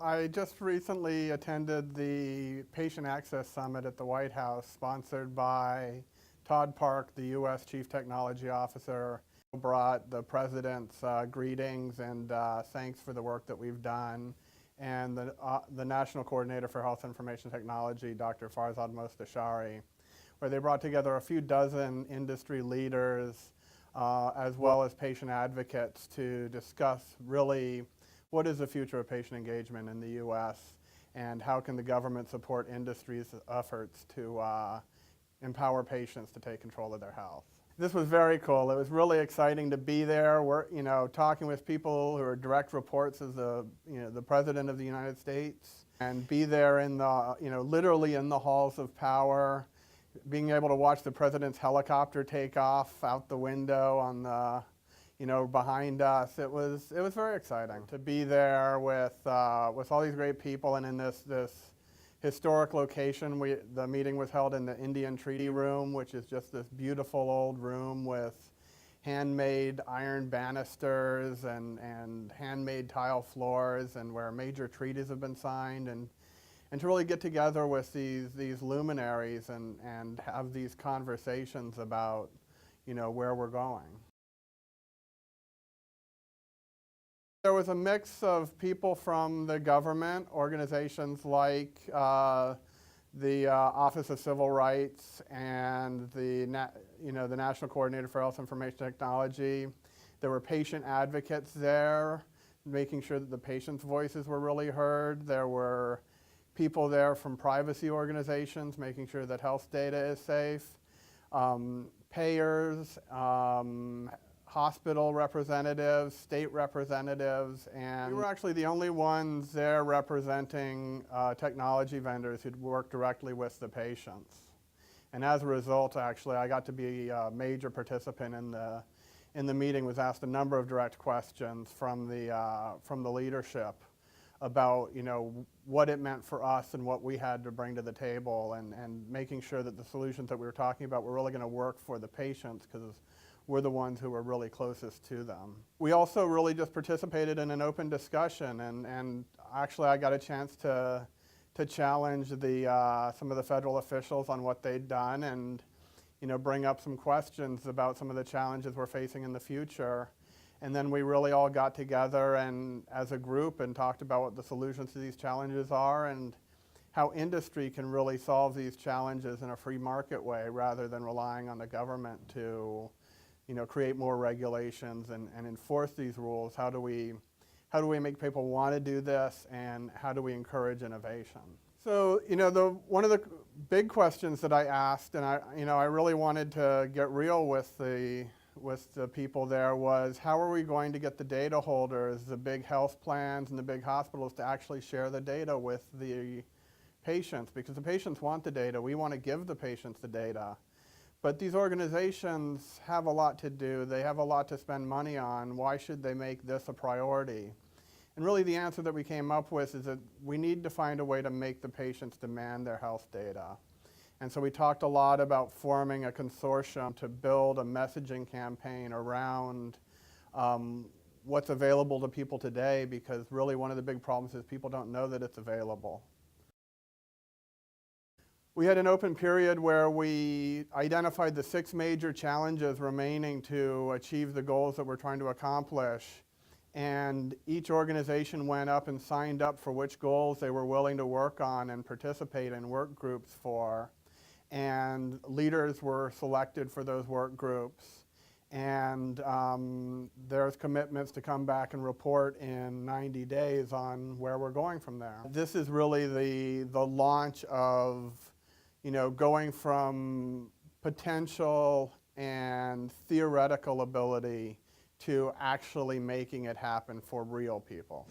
I just recently attended the Patient Access Summit at the White House, sponsored by Todd Park, the U.S. Chief Technology Officer. Brought the President's greetings and thanks for the work that we've done, and the National Coordinator for Health Information Technology, Dr. Farzad Mostashari, where they brought together a few dozen industry leaders as well as patient advocates to discuss really what is the future of patient engagement in the U.S. and how can the government support industry's efforts to empower patients to take control of their health. This was very cool. It was really exciting to be there. We're, talking with people who are direct reports of the President of the United States, and be there in the, literally in the halls of power, being able to watch the President's helicopter take off out the window on the, behind us. It was very exciting to be there with all these great people, and in this historic location. The meeting was held in the Indian Treaty Room, which is just this beautiful old room with handmade iron banisters and handmade tile floors, and where major treaties have been signed, and to really get together with these luminaries and have these conversations about, where we're going. There was a mix of people from the government, organizations like the Office of Civil Rights and the National Coordinator for Health Information Technology. There were patient advocates there, making sure that the patients' voices were really heard. There were people there from privacy organizations, making sure that health data is safe. Payers, hospital representatives, state representatives, and we were actually the only ones there representing technology vendors who'd worked directly with the patients. And as a result, actually, I got to be a major participant in the meeting, was asked a number of direct questions from the leadership about, what it meant for us and what we had to bring to the table, and making sure that the solutions that we were talking about were really going to work for the patients, because we're the ones who were really closest to them. We also really just participated in an open discussion, and actually I got a chance to challenge some of the federal officials on what they'd done, and bring up some questions about some of the challenges we're facing in the future. And then we really all got together and as a group and talked about what the solutions to these challenges are, and how industry can really solve these challenges in a free market way rather than relying on the government to create more regulations and enforce these rules. How do we make people want to do this, and how do we encourage innovation? So, one of the big questions that I asked, and I really wanted to get real with the people there, was how are we going to get the data holders, the big health plans and the big hospitals, to actually share the data with the patients? Because the patients want the data. We want to give the patients the data. But these organizations have a lot to do. They have a lot to spend money on. Why should they make this a priority? And really the answer that we came up with is that we need to find a way to make the patients demand their health data. And so we talked a lot about forming a consortium to build a messaging campaign around what's available to people today, because really one of the big problems is people don't know that it's available. We had an open period where we identified the 6 major challenges remaining to achieve the goals that we're trying to accomplish. And each organization went up and signed up for which goals they were willing to work on and participate in work groups for. And leaders were selected for those work groups. And there's commitments to come back and report in 90 days on where we're going from there. This is really the launch of going from potential and theoretical ability to actually making it happen for real people.